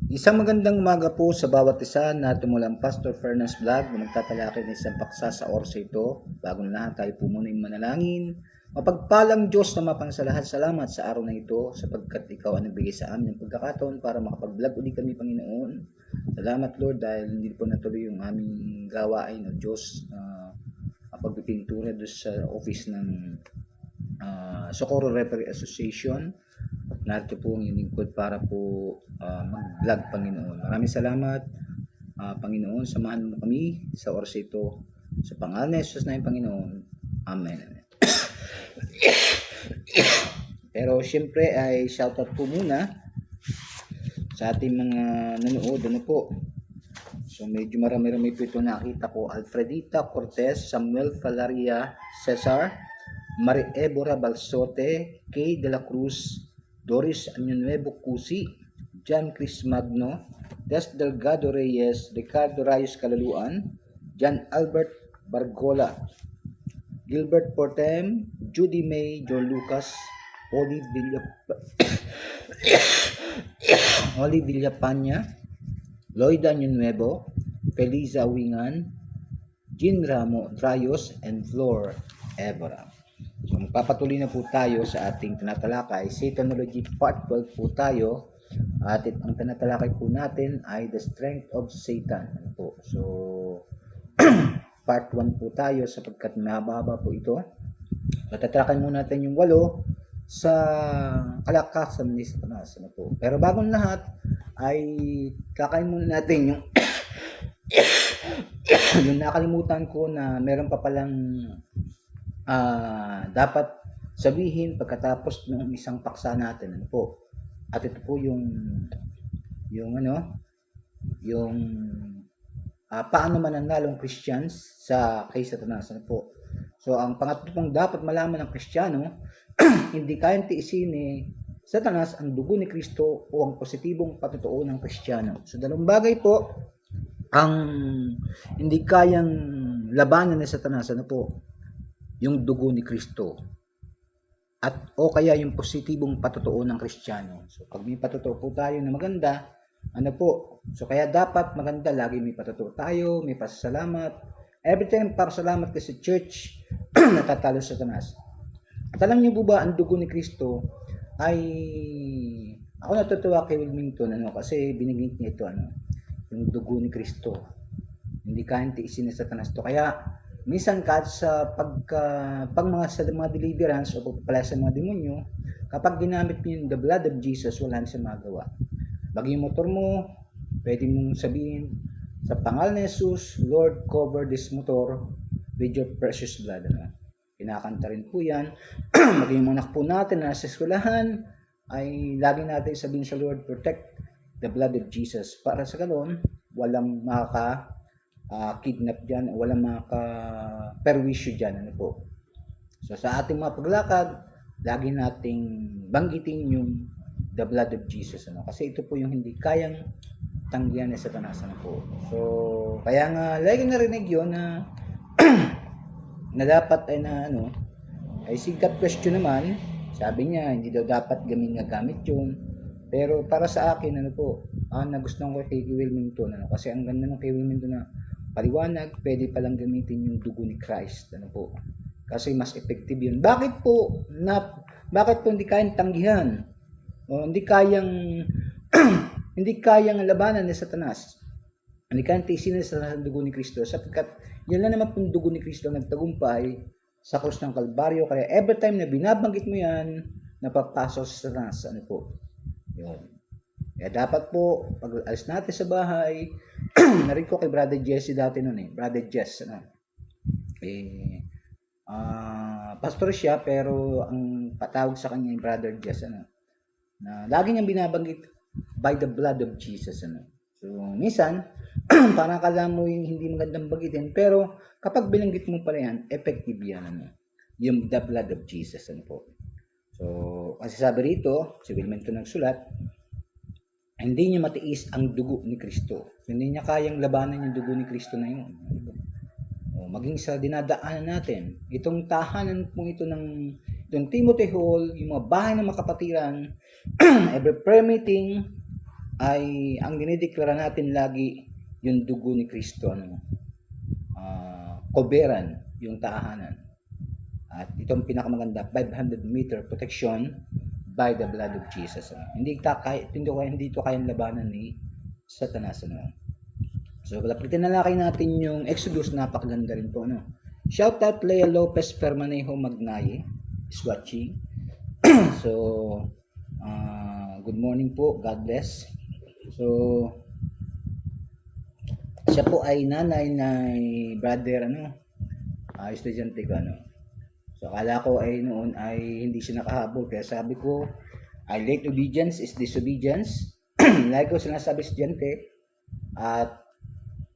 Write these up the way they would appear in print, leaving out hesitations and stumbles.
Isang magandang umaga po sa bawat isa na tumulang Pastor Fernand's Vlog na magtatalakay ng isang paksa sa oras ito. Bagong lahat tayo po muna yung manalangin. Mapagpalang Diyos na mapansalahat, salamat sa araw na ito sapagkat ikaw ang nagbigay sa amin ng pagkakataon para makapag-vlog ulit kami, Panginoon. Salamat Lord dahil hindi po natuloy yung aming gawain o Diyos pagpipintura doon sa office ng Socorro Referee Association. Narito po ang lingkod para po mag-vlog, Panginoon. Maraming salamat, Panginoon. Samahan mo kami sa oras ito. Sa pangalan ni Jesus na yung Panginoon. Amen. Pero siyempre ay shoutout po muna sa ating mga nanood. Ano po? So medyo marami-rami po ito nakita ko. Alfredita Cortez, Samuel Falaria Cesar, Marie Ebora Balsote, Kay De La Cruz, Doris Añonuevo Cusi, John Chris Magno, Des Delgado Reyes, Ricardo Rayos Kalaluan, John Albert Bargola, Gilbert Portem, Judy May, John Lucas, Oli Villapanya, Loida Añonuevo, Feliza Wingan, Jean Rayos, and Flor Evora. So, magpapatuloy na po tayo sa ating tinatalakay. Satanology Part 12 po tayo. At ang tinatalakay po natin ay The Strength of Satan. Po. So, Part 1 po tayo sapagkat mahaba po ito. Tatrakan muna natin yung 8 sa kalakasan ni Satanas. Po. Pero bagong lahat ay kakain muna natin yung yung nakalimutan ko na meron pa palang dapat sabihin pagkatapos ng isang paksa natin. Ano po? At ito po yung paano mananalong Christians sa kay Satanas. Ano po? So ang pangatlo pong dapat malaman ng Kristiyano, hindi kayang tiisin ni Satanas ang dugo ni Kristo o ang positibong patutuo ng Kristiyano. So dalawang bagay po ang hindi kayang labanan ni Satanas. Ano po? Yung dugo ni Kristo at o kaya yung positibong patutuo ng Kristiyano. So pag may patutuo po tayo na maganda, ano po? So kaya dapat maganda, lagi may patutuo tayo, may pasasalamat. Every time pasalamat ka sa church, natatalo sa Satanas. At alam niyo po ba, ang dugo ni Kristo ay, ako natutuwa kay Wilmington, kasi binigit niya ito, yung dugo ni Kristo. Hindi kayang tiisin ni Satanas to. Kaya minsan kahit sa sa mga deliverance o pagpapala sa mga demonyo, kapag ginamit niyo yung the blood of Jesus, wala na siya magawa. Bagay yung motor mo, pwede mong sabihin, sa pangalan ni Jesus, Lord, cover this motor with your precious blood. Kinakanta rin po yan. Maging mga anak po natin na nasa eskwelahan, ay lagi natin sabihin sa Lord, protect the blood of Jesus. Para sa ganoon, walang kidnap dyan, walang perwisyo dyan. Ano po? So sa ating mga paglakad, lagi nating banggitin yung the blood of Jesus. Kasi ito po yung hindi kayang tanggihan ni Satanas. Po. So kaya nga, lagi narinig yun na na dapat ay ay si God question naman, sabi niya, hindi daw dapat gamit yun. Pero para sa akin, nagustuhan ko kay Wilmington, kasi ang ganda ng kay Wilmington na paliwanag, pwede palang gamitin yung dugo ni Christ, po. Kasi mas effective yun. Bakit po hindi kayang tanggihan? O hindi kayang hindi kayang labanan ni Satanas? Hindi kayang tiisin sa dugo ni Kristo sapagkat yan lang naman pong dugo ni Kristo nagtagumpay sa krus ng Kalbaryo. Kaya every time na binabanggit mo yan, napapasok sa Satanas. Po? Yun. Kaya dapat po, pag alis natin sa bahay, narinig ko kay Brother Jesse dati noon Brother Jess, pastor siya, pero ang patawag sa kanya yung Brother Jess, na lagi niyang binabanggit, by the blood of Jesus, So, minsan, parang akala mo yung hindi magandang bagitin, pero kapag binanggit mo pala yan, effective yan, yung the blood of Jesus, po. So, kasi sabi rito, si Wilmington nagsulat, hindi niya matiis ang dugo ni Kristo. Hindi niya kayang labanan yung dugo ni Kristo na yun. Maging sa dinadaanan natin, itong tahanan pong ito ng Timothy Hall, yung mga bahay ng makapatiran, every prayer meeting, ay ang dinideklara natin lagi yung dugo ni Kristo, koberan, yung tahanan. At itong pinakamaganda, 500-meter protection by the blood of Jesus. Hindi ito kayang labanan ni Satanas. So, lapitin na lang natin yung Exodus, napakaganda rin po. Shout out Lea Lopez Permanejo Magnaye is watching. So, good morning po, God bless. So, siya po ay nanay na brother, estudyante ko, So, akala ko ay noon ay hindi siya nakahabol. Kaya sabi ko, ay late obedience is disobedience. Like ko sinasabi estudyante, at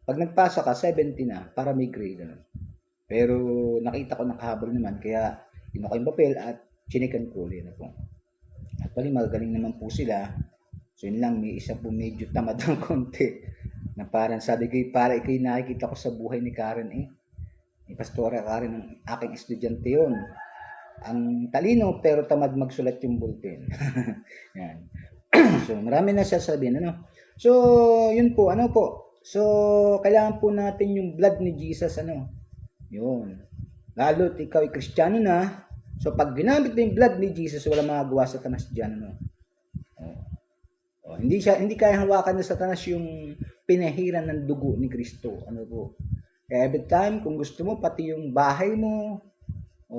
pag nagpasa ka, 70 na, para may grade. Pero nakita ko nakahabol naman, kaya kinuha ko yung papel at chinikan ko ulit. At pali, magaling naman po sila. So, yun lang, may isa po medyo tamad ng konti. Na parang sabi ko, para ikay nakikita ko sa buhay ni Karen ni Pastora Karen, ng aking estudyante yun. Ang talino pero tamad magsulat yung bulletin. Yan. So, marami na siya sabihin, So, yun po, So, kailangan po natin yung blood ni Jesus, Yun. Lalo't ikaw ay Kristiyano na, so pag ginamit mo yung blood ni Jesus, wala magagawa sa Satanas dyan, Hindi kaya hawakan ng Satanas yung pinahiran ng dugo ni Kristo, po. Kaya every time, kung gusto mo, pati yung bahay mo,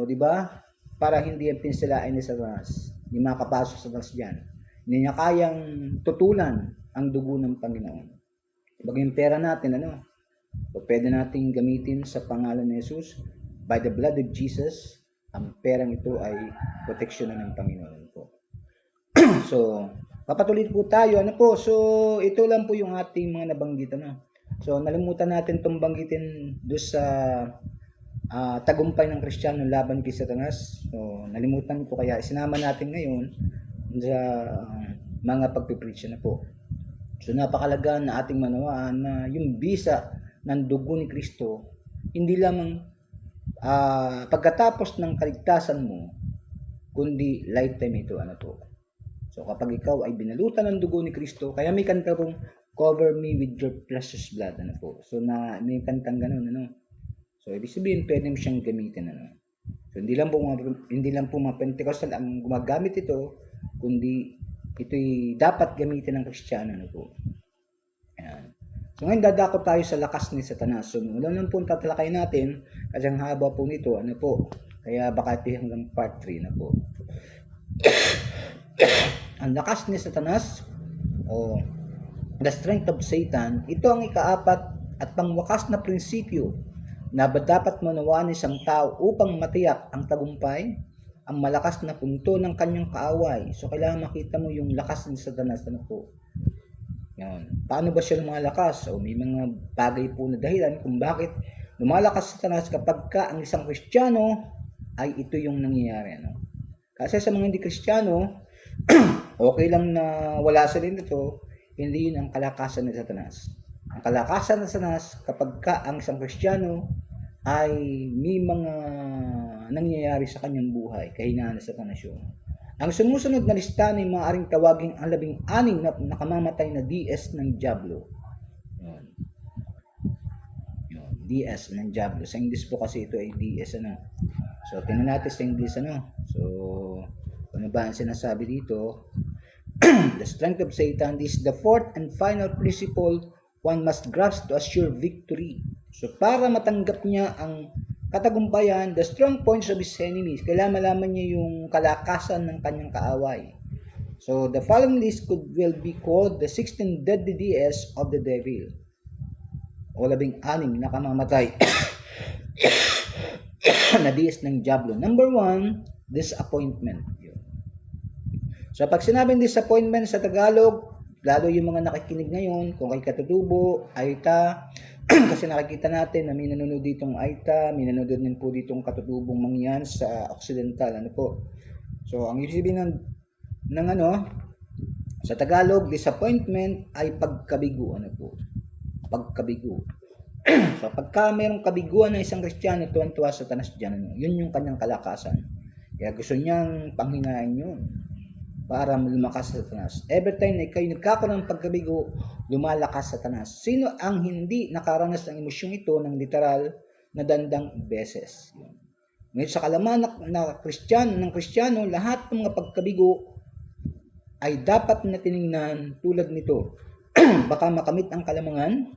di ba? Para hindi yung pinsalain ni Satanas, hindi makapasok sa Satanas dyan. Hindi niya kayang tutulan ang dugo ng Panginoon. Baga yung pera natin, So, pwede nating gamitin sa pangalan ni Jesus, by the blood of Jesus, ang perang ito ay proteksyon ng Panginoon po. So, papatuloy po tayo, So, ito lang po yung ating mga nabanggit, So, nalimutan natin itong banggitin doon sa tagumpay ng Kristiyano laban kay Satanas. So, nalimutan po, kaya sinama natin ngayon sa mga pagpipreach na po. So, napakalaga na ating manawaan na yung bisa ng dugo ni Kristo, hindi lamang pagkatapos ng kaligtasan mo, kundi lifetime ito, po. So, kapag ikaw ay binalutan ng dugo ni Kristo, kaya may kanta pong, cover me with your precious blood, po. So, may kantang ganun, So, ibig sabihin, pwede mo siyang gamitin, So, hindi lang po mga Pentecostal ang gumagamit ito, kundi ito'y dapat gamitin ng Kristiyano, po. Ayan. So, ngayon dadako tayo sa lakas ni Satanas. So, wala nang po tatalakay natin, kasi ang haba po nito, po. Kaya baka ito hanggang part 3, po. Ang lakas ni Satanas, the strength of Satan, ito ang ikaapat at pangwakas na prinsipyo na dapat manawaan ng isang tao upang matiyak ang tagumpay, ang malakas na punto ng kanyang kaaway. So, kailangan makita mo yung lakas ni Satanas, po. Yan. Paano ba siya lumalakas? O may mga bagay po na dahilan kung bakit lumalakas sa Satanas kapag ang isang Kristiyano ay ito yung nangyayari. Kasi sa mga hindi Kristiyano, okay lang na wala sila nito, hindi yun ang kalakasan ng Satanas. Ang kalakasan ng Satanas kapag ang isang Kristiyano ay may mga nangyayari sa kanyang buhay, kahinaan sa Satanas yun. Ang sumusunod na listahan ay maaaring tawaging ang 16 na nakamamatay na DS ng Diablo. Yun. DS ng Diablo. Sa English po kasi ito ay DS, So, tingnan natin sa English, So, ano ba ang sinasabi dito? The strength of Satan is the fourth and final principle one must grasp to assure victory. So, para matanggap niya ang katagumpayan, the strong points of his enemies, kailangan malaman niya yung kalakasan ng kanyang kaaway. So, the following list will be called the 16 deadly DS of the devil. O 16 na kamamatay na DS ng Diablo. Number 1, disappointment. So, pag sinabing disappointment sa Tagalog, lalo yung mga nakikinig ngayon, kung kay Katutubo, Aita, kasi nakikita natin na may nanonood ditong Aita, may nanonood din po ditong Katutubong Mangyan sa Occidental, po. So, ang ibig sabihin ng sa Tagalog, disappointment ay pagkabigo, po. Pagkabigo. So, pagka mayroong kabiguan ng isang Kristiyano, tuwan-tuwa sa Satanas dyan, yun yung kanyang kalakasan. Kaya gusto niyang panghinain yun. para lumakas sa Satanas. Every time na kayo nagkakaroon ng pagkabigo, lumalakas sa Satanas. Sino ang hindi nakaranas ng emosyong ito ng literal na dandang beses? Ngayon sa kalaman ng Kristiyano, lahat ng mga pagkabigo ay dapat na tiningnan tulad nito. Baka makamit ang kalamangan,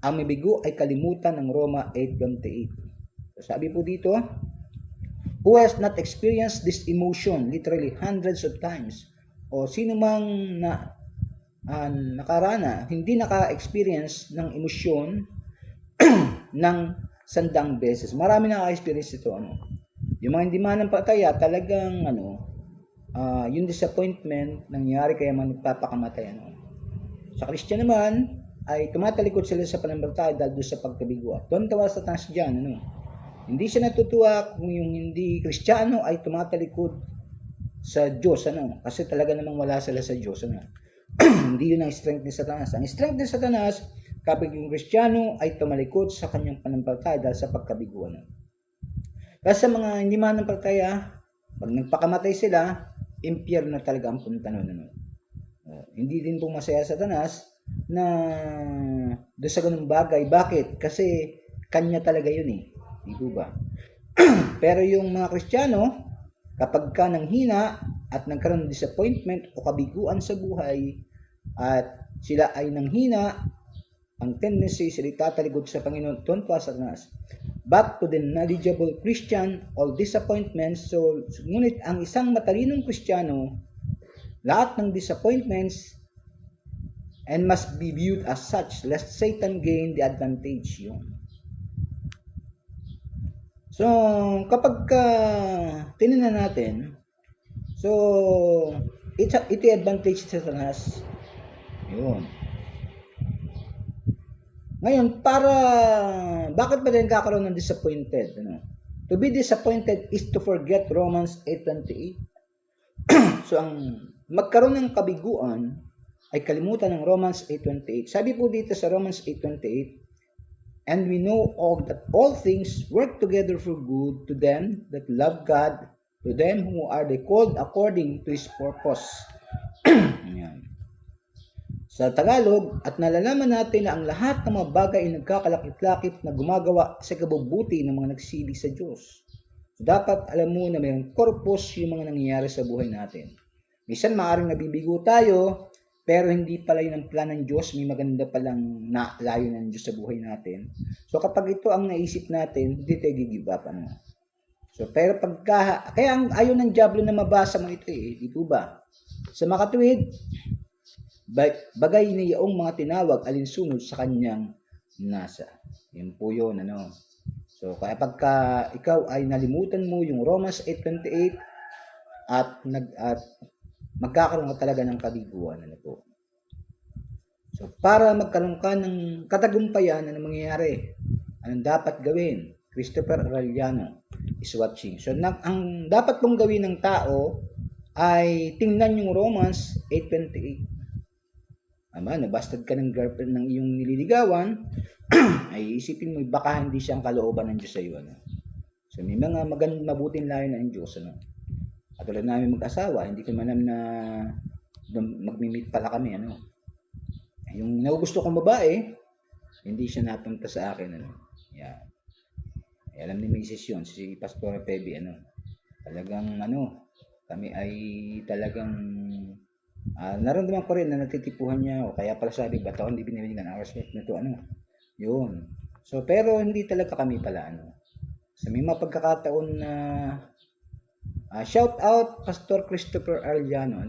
ang may bigo ay kalimutan ng Roma 8:28. So, sabi po dito, who has not experienced this emotion literally hundreds of times, o sino mang nakarana, hindi naka-experience ng emosyon ng 100 beses. Marami naka-experience ito. Yung mga hindi mananampalataya, talagang yung disappointment nangyari kaya man nagpapakamatay. Sa Christian naman, ay tumatalikod sila sa pananampalataya dahil doon sa pagkabigo. Tuwan-tawa sa taas dyan. Hindi siya natutuwa kung yung hindi Kristiyano ay tumatalikod sa Diyos, kasi talaga namang wala sila sa Diyos, Hindi yun ang strength ni Satanas. Ang strength ni Satanas, kapag yung Kristiyano ay tumalikod sa kanyang pananampalataya dahil sa pagkabiguan. Kasi sa mga hindi mananampalataya, pag nagpakamatay sila, impyerno talaga ang punta nun. Hindi din po masaya Satanas na doon sa ganung bagay. Bakit? Kasi kanya talaga yun Di ba? Pero yung mga Kristiyano, kapag ka nanghina at nagkaroon ng disappointment o kabiguan sa buhay at sila ay nanghina, ang tendency sila tatalikod sa Panginoon, tuwan pa sa Satanas. But to the knowledgeable Christian, all disappointments, ngunit ang isang matalinong Kristiyano, lahat ng disappointments and must be viewed as such, lest Satan gain the advantage. So, kapag tinignan natin, ito advantage sa Satanas. Yun. Ngayon, bakit ba din kakaroon ng disappointed? To be disappointed is to forget Romans 8:28. So, ang magkaroon ng kabiguan ay kalimutan ng Romans 8:28. Sabi po dito sa Romans 8:28, and we know that all things work together for good to them that love God, to them who are called according to His purpose. Yan. Sa Tagalog, at nalalaman natin na ang lahat ng mga bagay ay nagkakalakip-lakip na gumagawa sa kabubuti ng mga nagsili sa Diyos. So, dapat alam mo na mayroong purpose yung mga nangyayari sa buhay natin. Minsan maaaring nabibigo tayo, pero hindi pala yun ang plan ng Diyos, may maganda palang layo ng Diyos sa buhay natin. So kapag ito ang naisip natin, hindi tayo give up. So pero kaya ang ayaw ng diablo na mabasa mo ito di po ba? Sa makatuwid, bagay na iyong mga tinawag alinsunod sa kanyang nasa. Yan po yun, So kaya pagka ikaw ay nalimutan mo yung Romans 8:28 at magkakaroon ka talaga ng kabiguan. So, para magkaroon ka ng katagumpayan, mangyayari? Anong dapat gawin? Christopher Arellano is watching. So, ang dapat mong gawin ng tao ay tingnan yung Romans 8:28. Nabastard ka ng girlfriend ng iyong nililigawan, ay isipin mo, baka hindi siyang kalooban ng Diyos sa iyo. So, may mga mabuting layo na ng Diyos. Katulad namin mag-asawa, hindi ko man alam na magmi-meet pala kami. Yung nagugusto kong babae, hindi siya napunta sa akin. Yeah. Alam ni Mrs. yun, si Pastor Pebi, talagang kami ay talagang naramdaman ko rin na natitipuhan niya ako. Kaya pala sabi, ba't ako hindi binibigyan ng respect na ito, yun. So, pero hindi talaga kami pala, So, may mga pagkakataon na shout out Pastor Christopher Arellano,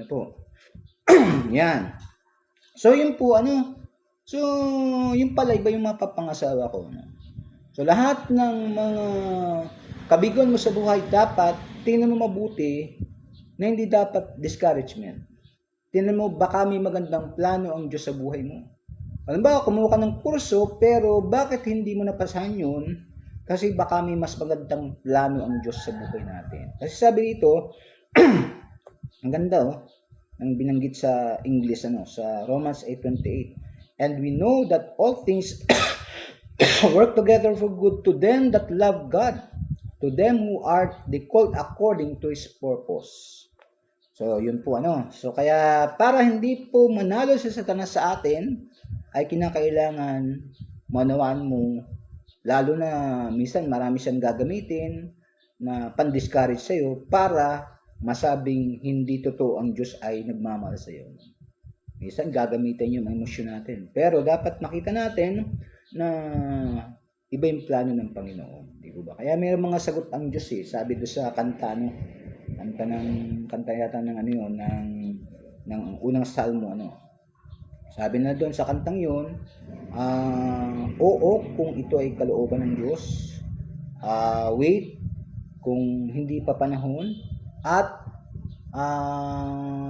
yan. So, yun po, so, yun pala, iba yung mapapangasawa ko, So, lahat ng mga kabiguan mo sa buhay, dapat, tingnan mo mabuti, na hindi dapat discouragement. Tingnan mo, baka may magandang plano ang Diyos sa buhay mo. Halimbawa, kumuha ka ng kurso, pero bakit hindi mo napasahan yun? Kasi baka may mas magandang plano ang Diyos sa buhay natin. Kasi sabi dito, ang ganda ang binanggit sa English, sa Romans 8:28. And we know that all things work together for good to them that love God, to them who are called according to His purpose. So, yun po ano. So, kaya para hindi po manalo si Satanas sa atin, ay kinakailangan manawaan mo, lalo na minsan marami siyang gagamitin na pan-discourage sa'yo para masabing hindi totoo ang Diyos ay nagmamahal sa'yo. Minsan gagamitin yung emosyon natin. Pero dapat makita natin na iba yung plano ng Panginoon. Di ba? Kaya may mga sagot ang Diyos eh. Sabi doon sa kanta, no? Kanta yata ng ano yun, ng unang salmo, ano. Sabi na doon sa kantang yun, oo kung ito ay kalooban ng Diyos, wait kung hindi pa panahon, at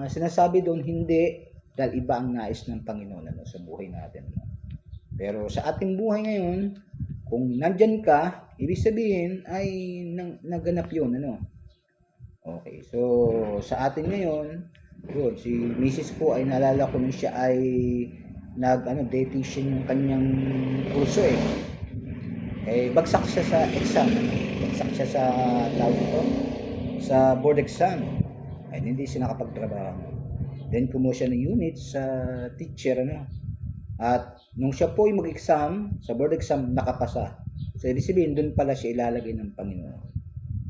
sinasabi doon hindi dahil iba ang nais ng Panginoon ano, sa buhay natin. Pero sa ating buhay ngayon, kung nandyan ka, ibig sabihin ay naganap yun. Ano? Okay, so sa atin ngayon, yun, si Mrs. po ay naalala ko nung siya ay dietitian yung kanyang kurso eh. Bagsak siya sa exam. Bagsak siya sa tawag ito, sa board exam. Ay hindi siya nakapagtrabaho. Then kumuha siya ng unit sa teacher ano. At nung siya po ay mag-exam, sa board exam nakapasa. So ibig sabihin doon pala siya ilalagay ng Panginoon.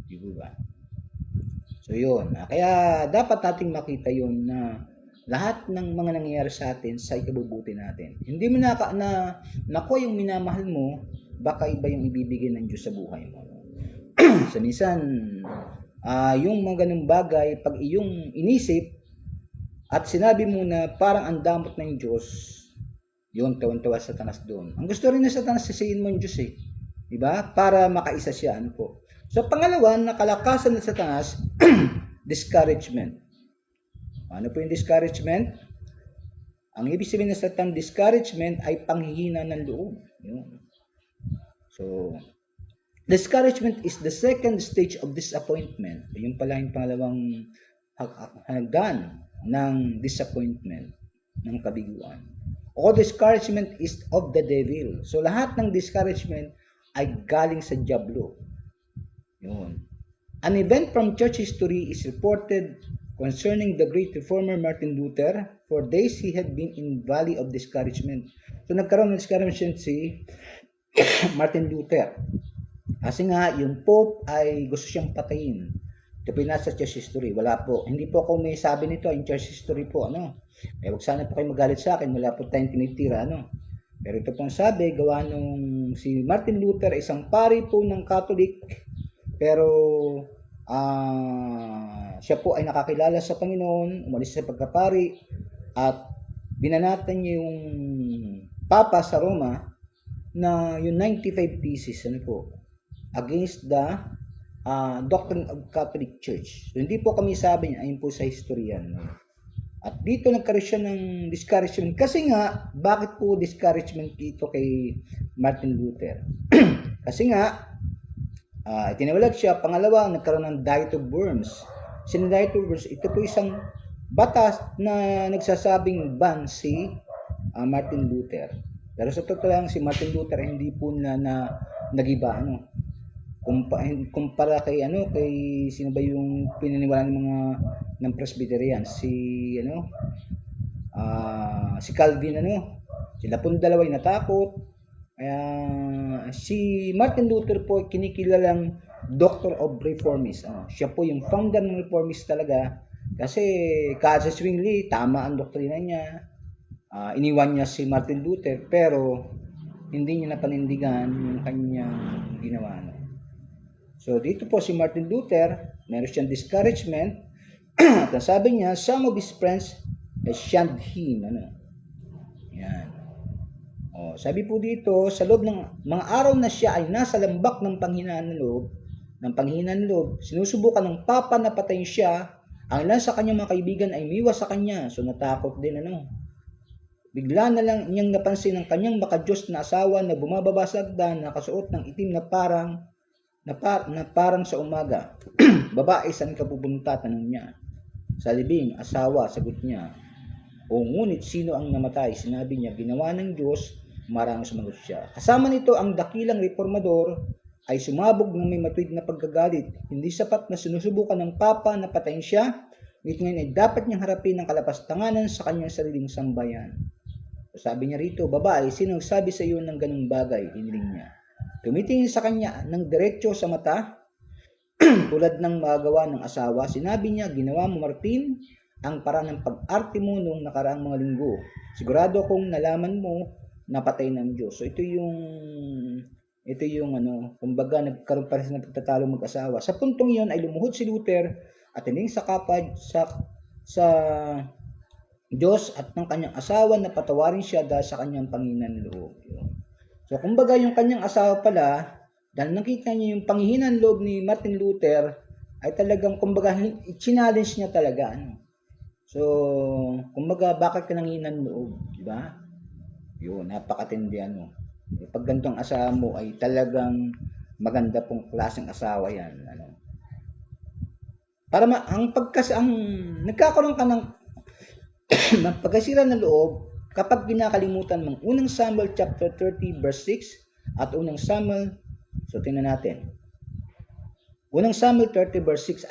Di ba? So yun. Kaya dapat nating makita yun na lahat ng mga nangyayari sa atin sa ikabubuti natin. Hindi mo nakuha yung minamahal mo, baka iba yung ibibigay ng Diyos sa buhay mo. So minsan, yung mga ganung bagay, pag iyong inisip, at sinabi mo na parang ang damot ng Diyos, yun, tawan-tawa sa Satanas doon. Ang gusto rin ng Satanas, sisihin mo yung Diyos eh. Diba? Para makaisa siya. Ano po? So, pangalawa, nakalakasan ng Satanas, discouragement. Ano po yung discouragement? Ang ibig sabihin ng Satan, discouragement ay panghihina ng loob. Yun. So, discouragement is the second stage of disappointment. Yung pala yung pangalawang hagdan ng disappointment, ng kabiguan. All discouragement is of the devil. So, lahat ng discouragement ay galing sa diablo. Yun. An event from church history is reported concerning the great reformer Martin Luther. For days he had been in valley of discouragement. So, nagkaroon ng discouragement si Martin Luther. Kasi nga, yung Pope ay gusto siyang patayin. Ito po nasa church history. Wala po. Hindi po ako may sabi nito. In church history po. Ano? Huwag sana po kayo magalit sa akin. Wala po tayong tinitira. Ano? Pero ito pong sabi, gawa nung si Martin Luther, isang pari po ng Catholic. Pero siya po ay nakakilala sa Panginoon. Umalis sa pagkapari. At binanatan niya yung Papa sa Roma na yung 95 thesis. Ano po? Against the doctrine of Catholic Church. So, hindi po kami sabi niya, ayun po sa historian. At dito nagkaroon siya ng discouragement. Kasi nga, bakit po discouragement dito kay Martin Luther? Kasi nga, tinawalag siya. Pangalawa, nagkaroon ng Diet of Worms. Sin Diet of Worms, ito po isang batas na nagsasabing ban si Martin Luther. Pero sa totoo lang, si Martin Luther hindi po na nagiba, ano. Kumpara kay sino ba yung pinaniwalaan ng mga ng Presbyterian, si Calvin, sila po dalawa ay natakot. Si Martin Luther po kinikilalang Doctor of Reformist. Siya po yung founder ng Reformist talaga kasi Cassius Zwingli, tama ang doktrina niya. Iniwan niya si Martin Luther pero hindi niya napanindigan yung kanyang ginawa. So, dito po si Martin Luther, meron siyang discouragement. At sabi niya, some of his friends shunned him. Yan. Sabi po dito, sa loob ng mga araw na siya ay nasa lambak ng panghinaan ng loob, sinusubukan ng Papa na patayin siya. Ang ilan sa kanyang mga kaibigan ay umiwas sa kanya. So, natakot din. Bigla na lang niyang napansin ang kanyang makadiyos na asawa na bumababa sa hagdan, nakasuot ng itim na parang sa umaga. Babae, saan ka pupunta? Tanong niya. Sa libing, asawa, sagot niya. O ngunit sino ang namatay? Sinabi niya, ginawa ng Diyos. Marang sumagot siya. Kasama nito ang dakilang reformador ay sumabog ng may matuwid na pagkagalit. Hindi sapat na sinusubukan ng Papa na patayin siya. Ngunit ngayon ay dapat niyang harapin ang kalapastanganan sa kanyang sariling sambayan. So sabi niya rito, babae, sino nagsabi sa iyo ng ganung bagay? Hiniling niya. Tumitingin sa kanya ng diretso sa mata, tulad ng magawa ng asawa. Sinabi niya, ginawa mo Martin ang paraan ng pag-arte mo noong nakaraang mga linggo. Sigurado kong nalaman mo na patay ng Diyos. So ito yung kumbaga nagkaroon pa rin ng pagtatalo mag-asawa. Sa puntong iyon ay lumuhod si Luther at hiling sa kapad sa Diyos at ng kanyang asawa na patawarin siya dahil sa kanyang panghinaan loob. So kumbaga yung kanyang asawa pala, dahil nakita niya yung panghihinaan loob ni Martin Luther, ay talagang kumbaga i-challenge niya talaga. So kumbaga bakit ka nanghihinaan loob, di ba? Yun, napakatindi Pag ganitong asawa mo ay talagang maganda pong klaseng asawa yan. Para nagkakaroon ka ng pagkasira ng loob kapag kinakalimutan mong unang Samuel chapter 30 verse 6 at unang Samuel, so tingnan natin. Unang Samuel 30 verse 6,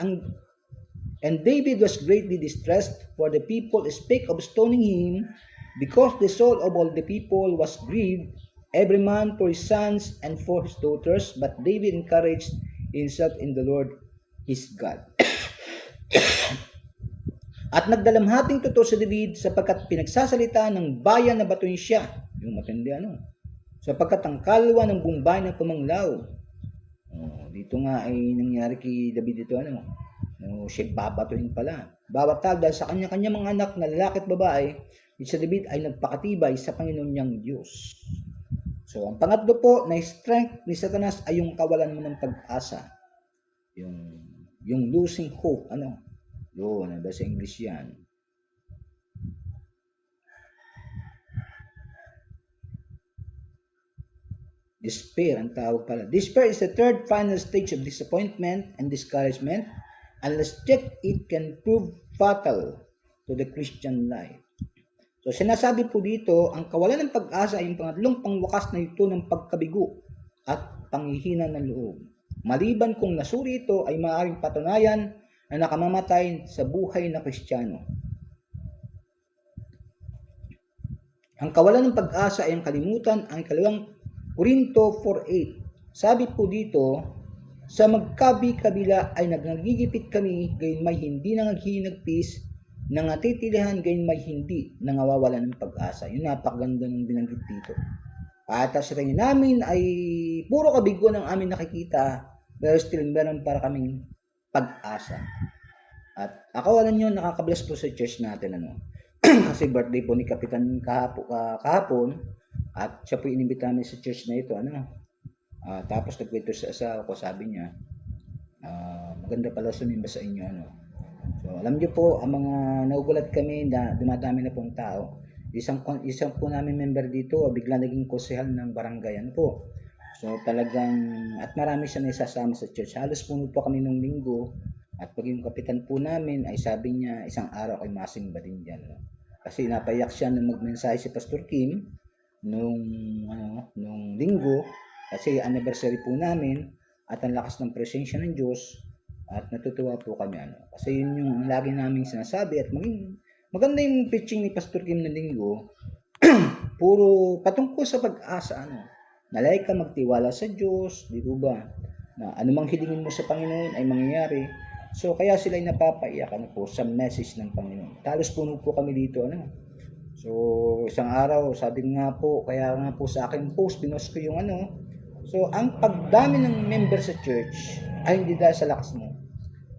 and David was greatly distressed, for the people spake of stoning him, because the soul of all the people was grieved, every man for his sons and for his daughters, but David encouraged himself in the Lord his God. At nagdalamhating totoo si David sapagkat pinagsasalita ng bayan na batuin siya. Yung matindi sapagkat ang kalwa ng buong bayan ng pumanglaw. Dito nga ay nangyari kay David ito siya babatuin pala. Bawat tao dahil sa kanya-kanya mga anak na lalaki at babae, si David ay nagpakatibay sa Panginoon niyang Diyos. So ang pangatlo po na strength ni Satanas ay yung kawalan mo ng pag-asa. Yung losing hope. Yun, sa English yan. Despair ang tawag pala. Despair is the third final stage of disappointment and discouragement. Unless checked, it can prove fatal to the Christian life. So sinasabi po dito, ang kawalan ng pag-asa ay yung pangatlong pangwakas na ito ng pagkabigo at panghihina ng loob. Maliban kung nasuri ito ay maaaring patunayan na nakamamatay sa buhay na Kristiyano. Ang kawalan ng pag-asa ay ang kalimutan ang ikalawang Korinto 4:8. Sabi po dito, sa magkabi-kabila ay nagigipit kami, gayon may hindi nangaghinagpis, nangatitilihan, gayon may hindi nangawawalan ng pag-asa. Yun, napakaganda ng binanggit dito. At sa tingin namin ay puro kabigo ng aming nakikita, pero still meron para kaming pag-asa. At ako alam nyo, nakakabless po sa church natin kasi birthday po ni Kapitan kahapon at siya po inimbita namin sa church na ito tapos nagkwento sa asawa ko, sabi niya maganda pala sumimba sa inyo So alam nyo po, ang mga nagugulat kami na dumadami na pong tao. Isang po namin member dito bigla naging konsehal ng barangay po. So talagang, at marami siya na isasama sa church. Halos puno po kami nung linggo. At pag yung kapitan po namin ay sabi niya, isang araw ay masimba din dyan. Kasi napayak siya nung magmensahe si Pastor Kim nung linggo. Kasi anniversary po namin at ang lakas ng presensya ng Diyos. At natutuwa po kami. Kasi yun yung lagi naming sinasabi at maganda yung preaching ni Pastor Kim na linggo. Puro patungkol sa pag-asa. Nalay ka magtiwala sa Diyos, di ba? Na anumang hilingin mo sa Panginoon ay mangyayari. So kaya sila ay napapaiyak po sa message ng Panginoon. Talos puno po kami dito So isang araw, sabi nga po, kaya nga po sa aking post, pinost ko yung So ang pagdami ng member sa church ay hindi dahil sa lakas mo.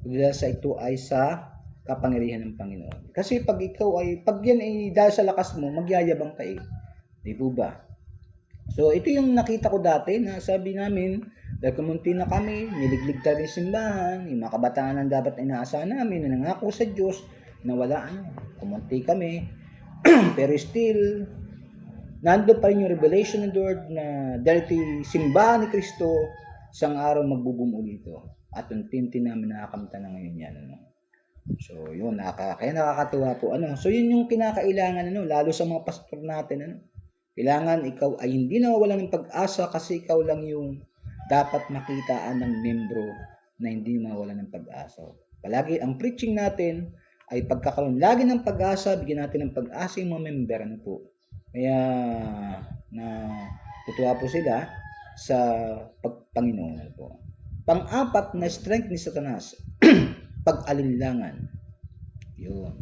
Hindi dahil sa ito ay sa kapangyarihan ng Panginoon. Kasi pag yan ay dahil sa lakas mo, magyayabang ka Di ba? So ito yung nakita ko dati na sabi namin, dahil kumunti na kami, niliglig tayo rin simbahan, yung mga kabataan ang dapat inaasahan namin, na nangako sa Diyos, na wala kumunti kami. Pero still, nandun pa rin yung revelation ng Lord na dahil ito'y simbahan ni Kristo, isang araw magbubumo dito. At unti-unti namin nakakamta na ngayon yan. So yun, kaya nakakatuwa po. So yun yung kinakailangan, lalo sa mga pastor natin. Kailangan ikaw ay hindi nawawalan ng pag-asa kasi ikaw lang yung dapat makitaan ng membro na hindi mawalan ng pag-asa. Palagi ang preaching natin ay pagkakaroon lagi ng pag-asa, bigyan natin ng pag-asa yung mga member, ano po. Kaya na tutuwa po sila sa Panginoon, ano po. Pang-apat na strength ni Satanas, pag-alinlangan. Yun.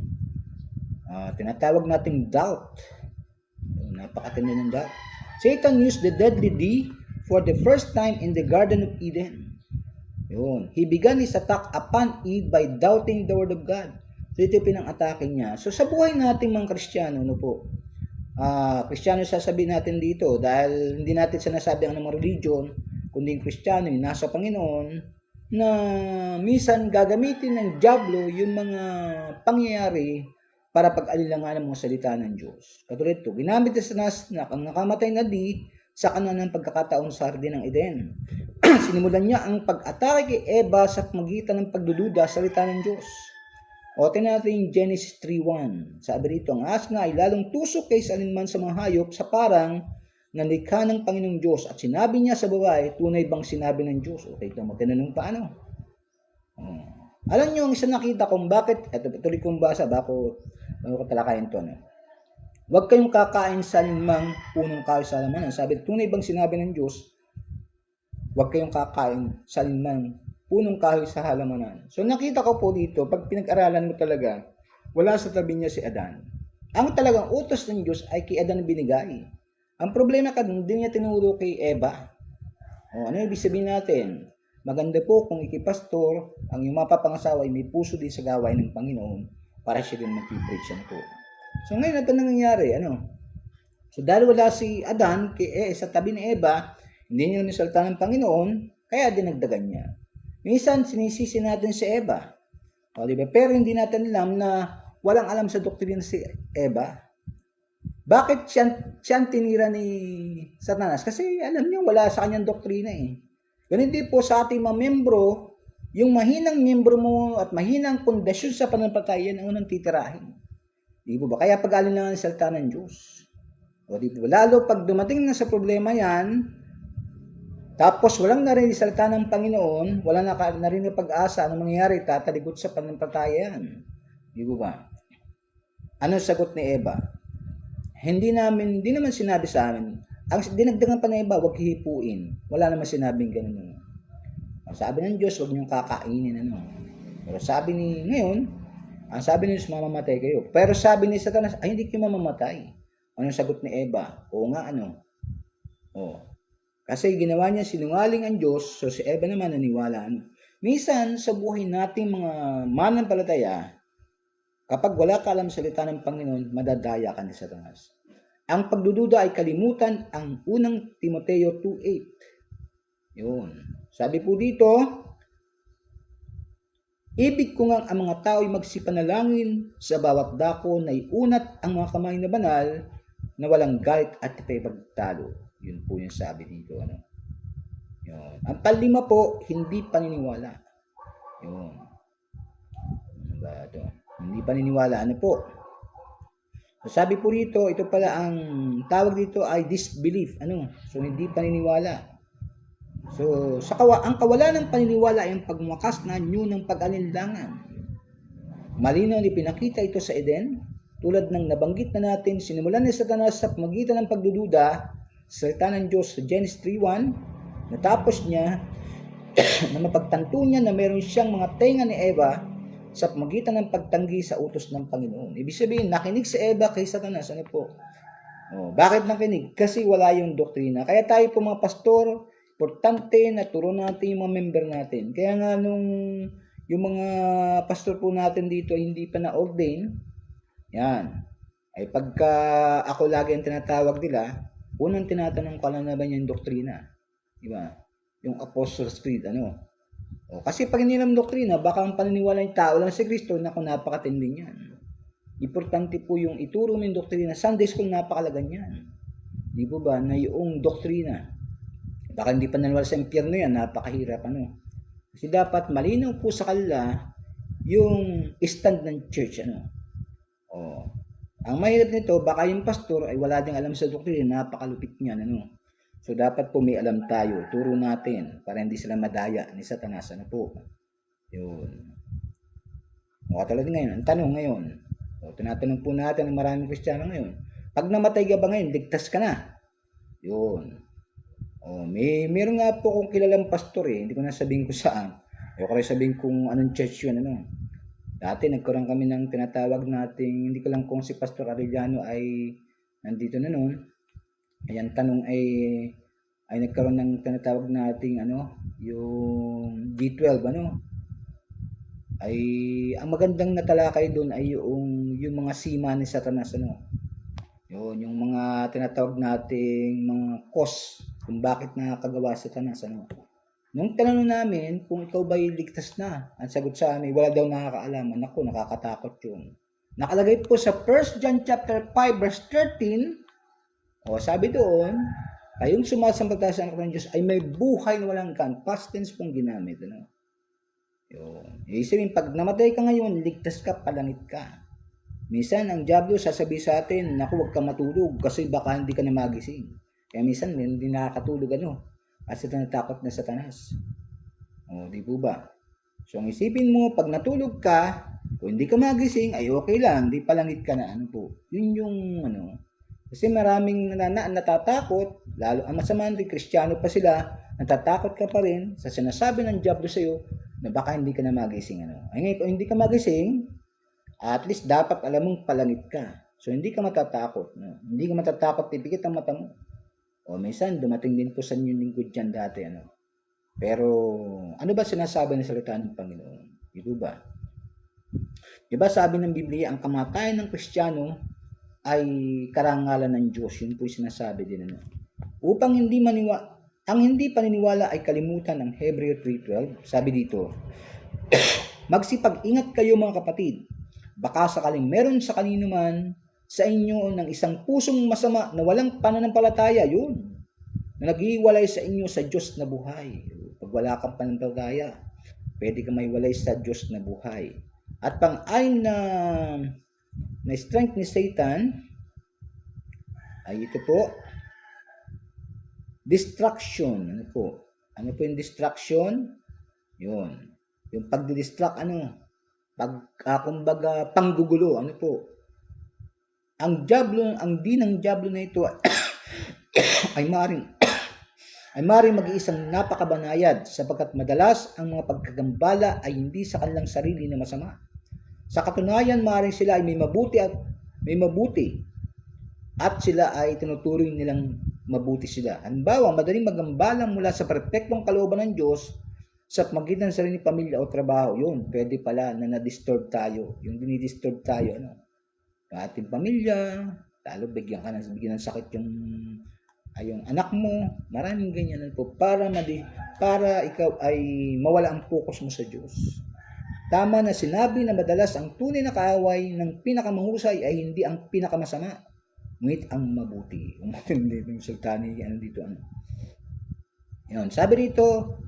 Tinatawag nating doubt. Yun, napakatindi ng doubt. Satan used the deadly D for the first time in the Garden of Eden. Yun. He began his attack upon Eve by doubting the word of God. So ito pinang-atake niya. So sa buhay nating mga Kristiyano, ano po, Kristiyano sasabihin natin dito dahil hindi natin sinasabi ang mga religion, kundi yung Kristiyano yung nasa Panginoon, na minsan gagamitin ng diablo yung mga pangyayari para pag-alilangan ng mga salita ng Diyos. Katulad ito, ginamit ni Satanas na ang nakamatay na di sa kanang pagkakataon sa Hardin ng Eden. Sinimulan niya ang pag-atake kay Eva sa pamagitan ng pagdududa sa salita ng Diyos. O tingnan natin yung Genesis 3:1. Sabi rito, ang ahas nga ay lalong tusok kaysa alinman sa mga hayop sa parang nalikha ng Panginoong Diyos. At sinabi niya sa babae, tunay bang sinabi ng Diyos? Okay, ito mo, tinanong paano? Alam niyo, ang isa nakita kung bakit, ito tuloy kong basa, bago ko talakayin ito. Huwag kayong kakain sa alinmang punong kahoy sa halamanan. Sabi, tunay bang sinabi ng Diyos? Huwag kayong kakain sa alinmang punong kahoy sa halamanan. So nakita ko po dito, pag pinag-aralan mo talaga, wala sa tabi niya si Adan. Ang talagang utos ng Diyos ay kay Adan binigay. Ang problema ka, hindi niya tinuro kay Eva. Ano ibig sabihin natin? Maganda po kung ikipastor, ang yung mapapangasawa ay may puso din sa gawain ng Panginoon para siya din mag-preach po. So ngayon, ito nangyayari, So dahil wala si Adan sa tabi ni Eva, hindi niya nisalta ng Panginoon, kaya dinagdagan niya. Minsan, sinisisi natin si Eva. Diba? Pero hindi natin alam na walang alam sa doktrina si Eva. Bakit siya tinira ni Satanas? Kasi alam niya, wala sa kanyang doktrina eh. Ganun din po sa ating mga membro, yung mahinang membro mo at mahinang pundasyon sa pananampalataya ang unang titirahin. Di ba? Kaya pag-alinlangan ng salita ng Diyos. Di ba? Lalo pag dumating na sa problema yan, tapos walang narinig salita ng Panginoon, wala narinig pag-asa, anong mangyayari? Tataligot sa pananampalataya yan. Di ba? Ano sagot ni Eva? Hindi naman sinabi sa amin. Ang dinagdagan pa na Eva, huwag hihipuin. Wala naman sinabing ganun. Sabi ng Diyos, huwag niyong kakainin. Pero sabi ngayon, ang sabi ni Diyos, mamamatay kayo. Pero sabi ni Satanas, ay hindi kayo mamamatay. Anong sagot ni Eva? Oo nga, Kasi ginawa niya sinungaling ang Diyos, so si Eva naman naniwala. Minsan, sa buhay nating mga mananampalataya, kapag wala ka alam salita ng Panginoon, madadaya ka ni Satanas. Ang pagdududa ay kalimutan ang unang Timoteo 2:8. Yun. Sabi po dito, ibig ko nga ang mga tao ay magsipanalangin sa bawat dako na iunat ang mga kamay na banal na walang galit at ipagtalo. Yun po yung sabi dito. Yun. Ang palima po, hindi paniniwala. Yun. Hindi paniniwala. Po? So, sabi po dito, ito pala ang tawag dito ay disbelief. So, hindi paniniwala. So, ang kawalan ng paniniwala ay ang pagmakas na anyo ng pag-alinlangan. Malinaw ni pinakita ito sa Eden, tulad ng nabanggit na natin, sinimulan ni Satanas sa pamagitan ng pagdududa, salita ng Diyos sa Genesis 3:1, natapos niya na mapagtanto niya na meron siyang mga tenga ni Eva sa pamagitan ng pagtanggi sa utos ng Panginoon. Ibig sabihin, nakinig si Eva kay Satanas. Bakit nakinig? Kasi wala yung doktrina. Kaya tayo po mga pastor, importante na turo natin yung mga member natin. Kaya nga yung mga pastor po natin dito hindi pa na-ordain, yan, ay pagka ako lagi ang tinatawag nila, unang tinatanong ko lang na ba yung doktrina? Diba? Yung Apostles' Creed, kasi pag hindi naman doktrina, baka ang paniniwala ng tao lang si Kristo, napakatindi niyan. Importante po yung ituro mo yung doktrina. Sunday school, napakalagan yan. Di po ba, na yung doktrina. Baka hindi pa naniwala sa impyerno yan, napakahirap. Kasi dapat malinaw po sa kanila yung stand ng church. Ang mahirap nito, baka yung pastor ay wala ding alam sa doktrina, napakalupit niyan. So, dapat po may alam tayo. Turo natin para hindi sila madaya ni Satanas. Yun. O katulad ngayon, ang tanong ngayon, tinatanong po natin ng maraming Kristiyano ngayon, pag namatay ka ba ngayon, ligtas ka na? Yun. Meron nga po akong kilalang pastor hindi ko na sabihin kung saan. Ayoko rin sabihin kung anong church yun, Dati nagkaroon kami ng tinatawag nating, hindi ko lang kung si Pastor Arellano ay nandito na noon. Ayan, tanong ay nagkaroon ng tinatawag nating yung G12, ay ang magandang natalakay doon ay yung mga sima ni Satanas, Yun, yung mga tinatawag nating mga cause kung bakit nakakagawa si Satanas, Nung tanong namin kung ikaw ba'y ligtas na, ang sagot sa amin, wala daw nakakaalaman. Naku, nakakatakot yun. Nakalagay po sa 1 John chapter 5 verse 13, sabi doon, kayong sumasampalataya sa anak ng Diyos ay may buhay na walang hanggan. Past tense pong ginamit. Yun. Isipin, pag namatay ka ngayon, ligtas ka, palangit ka. Minsan, ang diablo sasabihin sa atin, naku, huwag ka matulog kasi baka hindi ka na magising. Kaya minsan, hindi nakakatulog, kasi natakot na Satanas. Di po ba? So, ang isipin mo, pag natulog ka, kung hindi ka magising, ay okay lang, di palangit ka na, Yun yung, kasi maraming natatakot, lalo, ang masama din, Kristiyano pa sila, natatakot ka pa rin sa sinasabi ng diablo sa'yo, na baka hindi ka na magising, Ay ngayon, kung hindi ka magising, at least dapat alam mong palangit ka. So, hindi ka matatakot, Hindi ka matatakot, pipikit ang mata mo. Minsan, dumating din po sa inyong lingkod dyan dati, Pero, ano ba sinasabi ng salita ng Panginoon? Ito ba? Diba sabi ng Biblia, ang kamatayan ng Kristiyano ay karangalan ng Diyos. Yun po yung sinasabi din, Upang ang hindi paniniwala ay kalimutan ng Hebreo 3:12. Sabi dito, magsipag-ingat kayo mga kapatid. Baka sakaling meron sa kanino man sa inyo ng isang pusong masama na walang pananampalataya, yun, na naghiwalay sa inyo sa Diyos na buhay. Pag wala kang pananampalataya, pwede ka maiwalay sa Diyos na buhay. At pang-ayon na strength ni Satan ay ito po, distraction. Ano po yung distraction? Yun. Yung pagdidistract, kumbaga, panggugulo, ang dinang diablo na ito ay maaaring mag-iisang napakabanayad sapagkat madalas ang mga pagkagambala ay hindi sa kanilang sarili na masama. Sa katunayan, maaaring sila ay may mabuti at sila ay tinuturing nilang mabuti sila. Halimbawa, madaling magambala mula sa perpektong kalooban ng Diyos sa magitan sa sarili pamilya o trabaho. Yun, pwede pala na na-disturb tayo. Yung dinidisturb tayo, ating pamilya, lalo bigyan ng sakit yung anak mo, maraming ganyan po para ikaw ay mawala ang focus mo sa Diyos. Tama na sinabi na madalas ang tunay na kaaway ng pinakamahusay ay hindi ang pinakamasama, ngunit ang mabuti. Umutindi yung sultani, dito, Yun, sabi dito,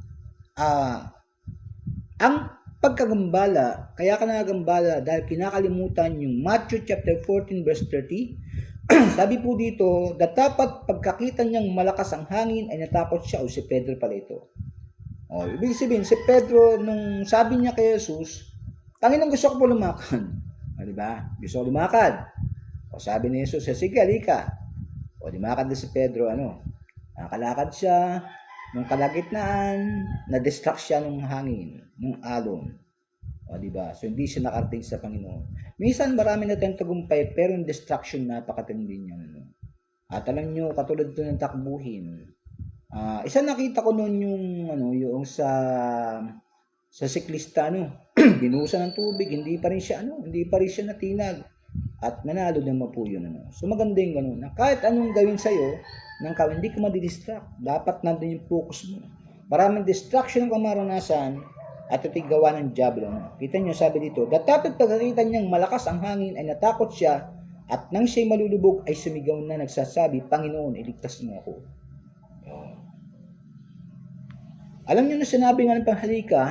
ang pagkagambala, kaya ka nagambala dahil kinakalimutan yung Matthew chapter 14 verse 30. Sabi po dito, dapat pagkakita niyang malakas ang hangin ay natakot siya, si Pedro pala ito. Ibig sabihin, si Pedro, nung sabi niya kay Jesus, Panginoon, gusto ko po lumakad. Diba? Gusto ko lumakad. Sabi ni Jesus, sige, halika. Lumakad na si Pedro, nakalakad siya, nung kalagitnaan, na-distract siya ng hangin, ng alon. Diba? So, hindi siya nakarating sa Panginoon. Minsan, marami na tayong tagumpay, pero yung distraction, napakatindi niya. At alam nyo, katulad ito ng takbuhin. Isa nakita ko noon yung sa siklista, binuhusan ng tubig, hindi pa rin siya natinag. At nanalo naman po yun. So, maganda yung gano'n. Kahit anong gawin sa'yo, hindi ka madidistract. Dapat nandun yung focus mo. Maraming distraction ang kamaranasan at itigawa ng diablo. Kita nyo, sabi dito, dapat pagkakita niyang malakas ang hangin ay natakot siya at nang siya'y malulubog ay sumigaw na nagsasabi, Panginoon, iligtas mo ako. Alam nyo na sinabi nga ng panghalika,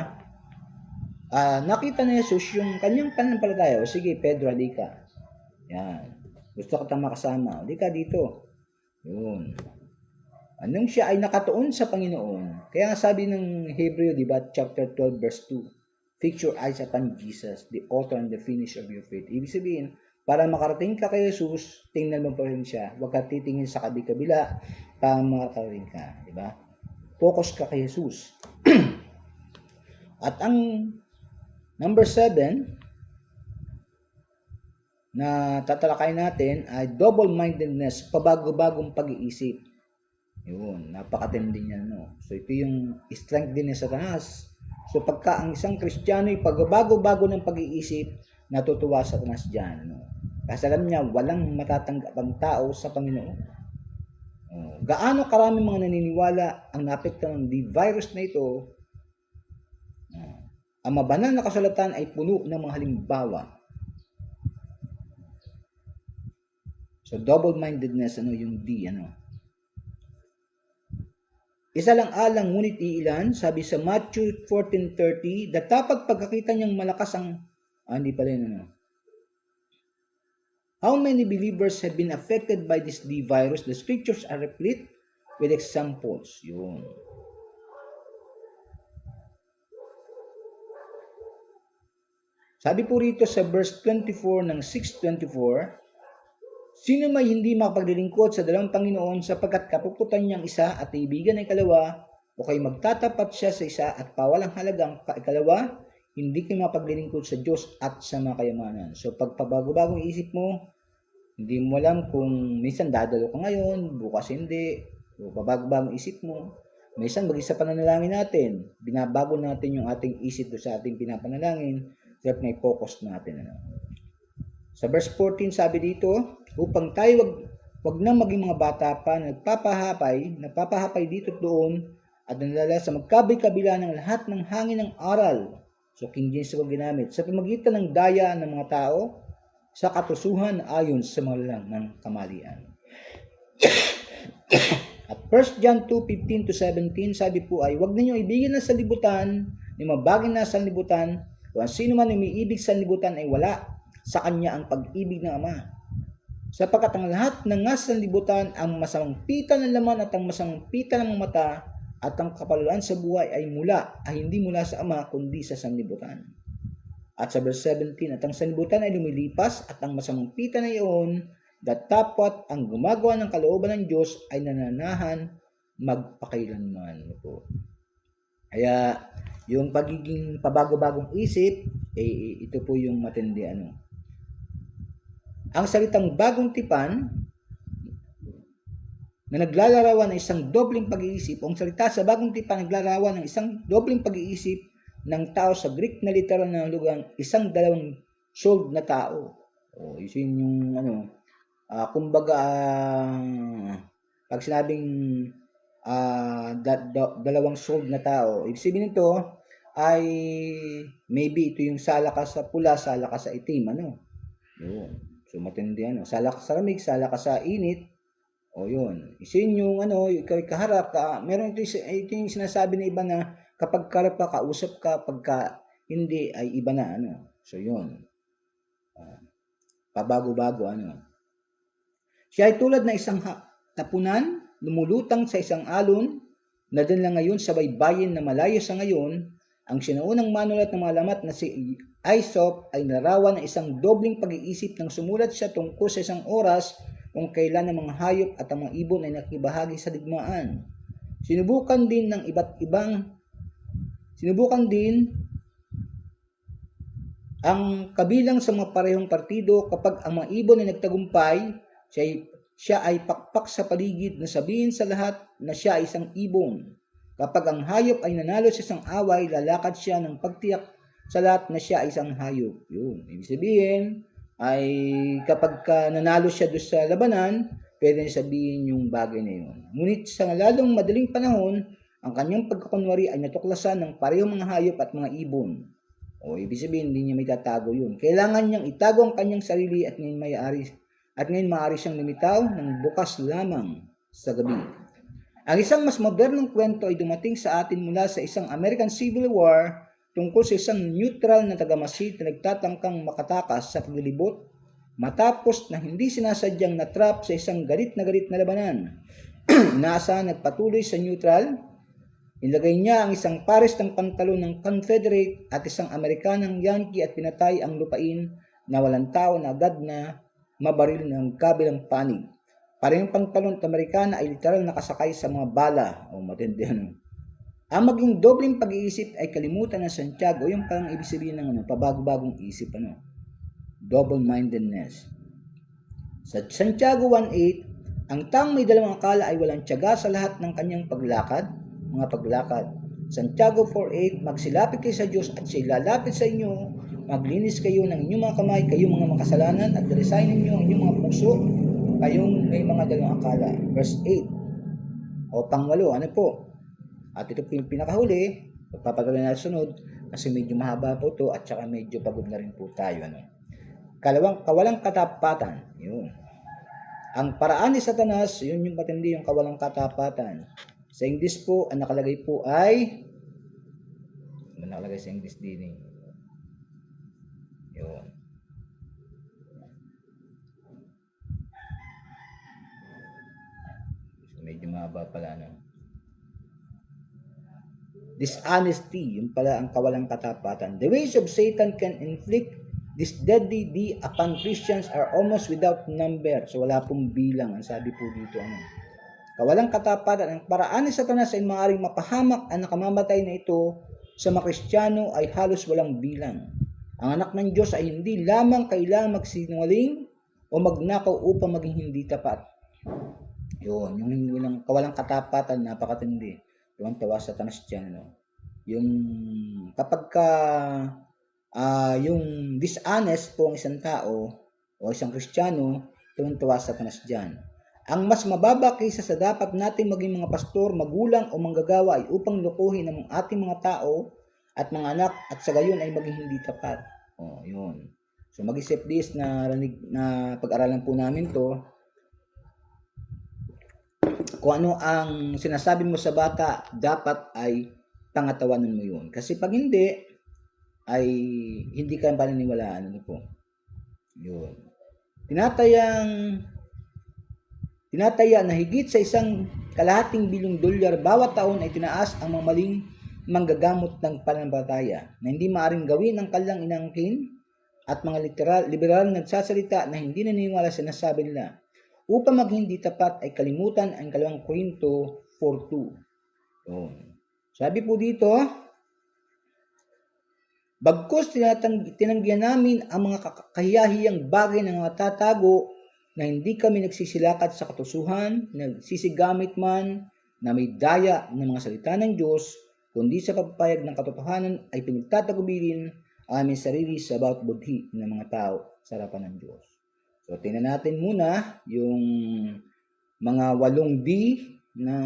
nakita ni Jesus yung kanyang pananampalataya. Sige, Pedro, halika. Yan. Gusto ko tayong makasama. Halika dito. Yun. Anong siya ay nakatuon sa Panginoon. Kaya sabi ng Hebreo, diba, chapter 12, verse 2, Fix your eyes upon Jesus, the author and the finisher of your faith. Ibig sabihin, para makarating ka kay Jesus, tingnan mo pa rin siya. Huwag ka titingin sa kabila para makarating ka. Diba? Focus ka kay Jesus. At ang number 7 na tatalakay natin ay double-mindedness, pabago-bagong pag-iisip. Yun, napakatindi niya, no? So, ito yung strength din ni Satanas. So, pagka ang isang Kristiyano ay pagbabago-bago ng pag-iisip, natutuwa sa Satanas dyan, no? Kasi alam niya, walang matatanggap ang tao sa Panginoon. Gaano karami mga naniniwala ang naapektuhan ng virus na ito, ang mabanal na kasulatan ay puno ng mga halimbawa. So, double-mindedness, yung D, Isa lang alang, ngunit iilan, sabi sa Matthew 14:30, datapag pagkakita niyang malakas ang, hindi pala yun, How many believers have been affected by this D virus? The scriptures are replete with examples. Yun. Sabi po rito sa verse 24 ng 6:24, sino may hindi makapaglilingkod sa dalawang Panginoon sapagkat kapuputan niyang isa at ibigan ng ikalawa, o kay magtatapat siya sa isa at pawalang halagang ikalawa, hindi kayo mapaglilingkod sa Diyos at sa mga kayamanan. So pagpabago-bagong isip mo, hindi mo alam kung minsan dadalo ka ngayon, bukas hindi, o pabago-bagong isip mo. Minsan mag-isa pananalangin natin, binabago natin yung ating isip do sa ating pinapanalangin, kaya may focus natin. Sa verse 14 sabi dito, upang tayo wag na maging mga bata pa na nagpapahapay dito at doon at nalala sa magkabi-kabila ng lahat ng hangin ng aral. So King James ang ginamit sa pamamagitan ng daya ng mga tao sa katusuhan ayon sa mga lalang ng kamalian. At 1 John 2:15-17 sabi po ay, huwag ninyo ibigin na sa libutan, ni mabagin na sa libutan, kung sino man umiibig sa libutan ay wala sa kanya ang pag-ibig ng Ama. Sapagkat ang lahat ng nasa libutan, ang masamang pita ng laman at ang masamang pita ng mata at ang kapaluan sa buhay ay hindi mula sa Ama kundi sa sanlibutan. At sa verse 17, at ang sanlibutan ay lumilipas at ang masamang pita na iyon, datapwat ang gumagawa ng kalooban ng Diyos ay nananahan magpakailanman. Kaya yung pagiging pabago-bagong isip, ito po yung matindi. Ang salitang bagong tipan na naglalarawan ng isang dobleng pag-iisip, ang salita sa bagong tipan naglalarawan ng isang dobleng pag-iisip ng tao sa Greek na literal na lugar, isang dalawang souled na tao. Yun yung kumbaga pag sinabing dalawang souled na tao, ibig sabihin nito ay maybe ito yung sala ka sa pula, sala ka sa itim, yun. So matindi, sala ka sa lamig, sala ka sa init, yun. Isin yung ikaw kaharap ka, meron ito yung sinasabi na iba na kapag karap ka, kausap ka, pagka hindi ay iba na, So yun. Pabago-bago, Siya ay tulad na isang tapunan, lumulutang sa isang alon, na din lang ngayon sa baybayin na malayo sa ngayon. Ang sinaunang manulat ng mga alamat na si Aesop ay narawan ng isang dobling pag-iisip nang sumulat siya tungkol sa isang oras kung kailan ang mga hayop at ang mga ibon ay nakibahagi sa digmaan. Sinubukan din ang kabilang sa mga parehong partido kapag ang mga ibon ay nagtagumpay, siya ay pakpak sa paligid na sabihin sa lahat na siya ay isang ibon. Kapag ang hayop ay nanalo sa isang away, lalakad siya ng pagtiyak sa lahat na siya ay isang hayop. Yun. Ibig sabihin ay kapag nanalo siya doon sa labanan, pwede niya sabihin yung bagay na yun. Ngunit sa lalong madaling panahon, ang kanyang pagkakunwari ay natuklasan ng parehong mga hayop at mga ibon. Ibig sabihin, hindi niya may tatago yun. Kailangan niyang itago ang kanyang sarili at ngayon maaari siyang lumitaw ng bukas lamang sa gabi. Ang isang mas modernong kwento ay dumating sa atin mula sa isang American Civil War tungkol sa isang neutral na tagamasid na nagtatangkang makatakas sa paglilibot matapos na hindi sinasadyang natrap sa isang galit na labanan. Inaasahan nagpatuloy sa neutral. Nilagay niya ang isang pares ng pantalon ng Confederate at isang Amerikanang Yankee at pinatay ang lupain na walang tao na agad na mabaril ng kabilang panig. Parehong pantalon at Amerikana ay literal nakasakay sa mga bala. Matindi ano. Ang maging dobleng pag-iisip ay kalimutan ng Santiago. Yung parang ibig sabihin ng pabagong isip. Double-mindedness. Sa Santiago 1:8, ang taong may dalawang akala ay walang tiyaga sa lahat ng kanyang mga paglakad. Santiago 4:8, magsilapit kayo sa Diyos at siya lalapit sa inyo. Maglinis kayo ng inyong mga kamay, kayong mga makasalanan, at dalisayin ninyo ang inyong mga puso, kayong may mga dalawang akala. Verse 8, pangwalo, At ito po yung pinakahuli, pagpapatuloy na sunod, kasi medyo mahaba po ito, at saka medyo pagod na rin po tayo. Kawalang katapatan. Yun. Ang paraan ni Satanas, yun yung matindi, yung kawalang katapatan. Sa English po, ang nakalagay po ay, nakalagay sa English din yun. So, medyo mahaba pala, Dishonesty, yun pala ang kawalang katapatan. The ways of Satan can inflict this deadly deed upon Christians are almost without number. So, wala pong bilang. Ang sabi po dito, kawalang katapatan, ang paraan ni Satanas ay maaaring mapahamak ang nakamamatay na ito sa mga Kristiyano ay halos walang bilang. Ang anak ng Diyos ay hindi lamang kailangang magsinungaling o magnakaw upang maging hindi tapat. Yun, yung kawalang katapatan, napakatindi. Tuwang-tawa sa Satanas dyan. Yung kapag yung dishonest po ang isang tao o isang Kristiyano, tuwang-tawa sa Satanas dyan. Ang mas mababa kaysa sa dapat nating maging mga pastor, magulang o manggagawa ay upang lukuhin ang ating mga tao at mga anak at sa gayon ay maging hindi tapat. Yun. So mag-isip this na pag-aralan po namin to. Kung ano ang sinasabi mo sa bata, dapat ay pangatawanan mo yun. Kasi pag hindi, ay hindi ka paniniwalaan. Yun. Tinataya na higit sa $1.5 bilyong bawat taon ay tinaas ang mga maling manggagamot ng pananampalataya na hindi maaaring gawin ng kanilang inangkin at mga liberal nagsasalita na hindi naniniwala sa nasabi nila. Upang maging hindi tapat ay kalimutan ang 2 Korinto 4:2. Sabi po dito, bagkus tinanggihan namin ang mga kahiyahiyang bagay na natatago na hindi kami nagsisilakad sa katusuhan, nagsisigamit man na may daya ng mga salita ng Diyos, kundi sa pagpapayag ng katotohanan ay pinagtatagubilin ang aming sarili sa bawat budhi ng mga tao sa harapan ng Diyos. So, tingnan natin muna yung mga 8 D na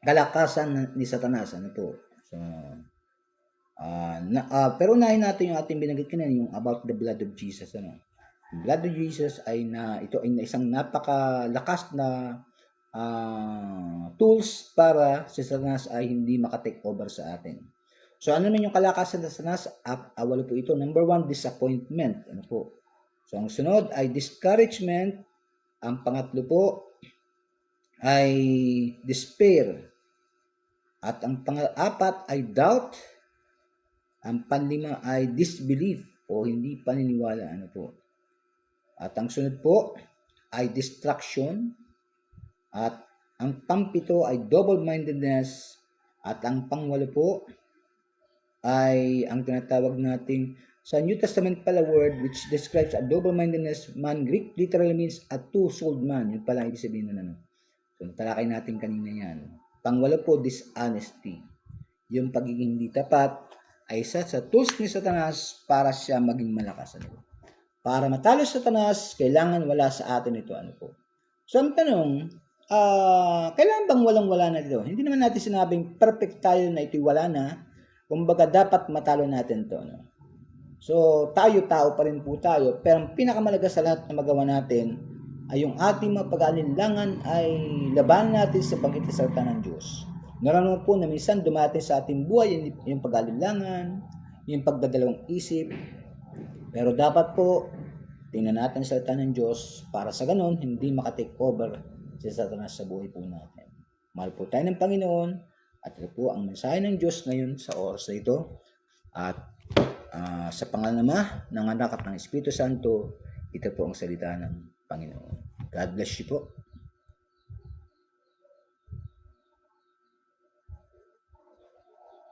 kalakasan ni Satanas. So, pero unahin natin yung ating binanggit kanina, yung about the blood of Jesus. Yung blood of Jesus ito ay isang napakalakas na tools para si Satanas ay hindi makatake over sa atin. So, ano naman yung kalakasan ng Satanas? Walo po ito. Number 1, disappointment. So, ang sunod ay discouragement. Ang pangatlo po ay despair. At ang pang-apat ay doubt. Ang panlima ay disbelief o hindi paniniwala. At ang sunod po ay distraction. At ang pang-7 ay double-mindedness. At ang pang-8 po ay ang tinatawag nating sa New Testament pala word which describes a double-mindedness man. Greek literally means a two-souled man. Yun pala ibig sabihin na So, talakay natin kanina yan. Pang-8 po, dishonesty. Yung pagiging hindi tapat ay isa sa tools ni Satanas para siya maging malakas. Para matalo si Satanas, kailangan wala sa atin ito. So, ang tanong, kailangan bang walang-wala na ito? Hindi naman natin sinabing perfect tayo na ito'y wala na. Kumbaga, dapat matalo natin ito. So, tayo-tao pa rin po tayo. Pero ang pinakamalaga sa lahat na magawa natin ay yung ating mga pag-aalinlangan ay labanan natin sa pagkikasalita ng Diyos. Nararamdaman po na minsan dumating sa ating buhay yung pag-aalinlangan, yung pagdadalawang isip. Pero dapat po, tingnan natin sa salita ng Diyos para sa ganun, hindi makatake over si Satanas sa buhay po natin. Mahal po tayo ng Panginoon at ito po ang mensahe ng Diyos ngayon sa oras na ito. At sa pangalan ng Ama, ng Anak at ng Espiritu Santo, ito po ang salita ng Panginoon. God bless you po.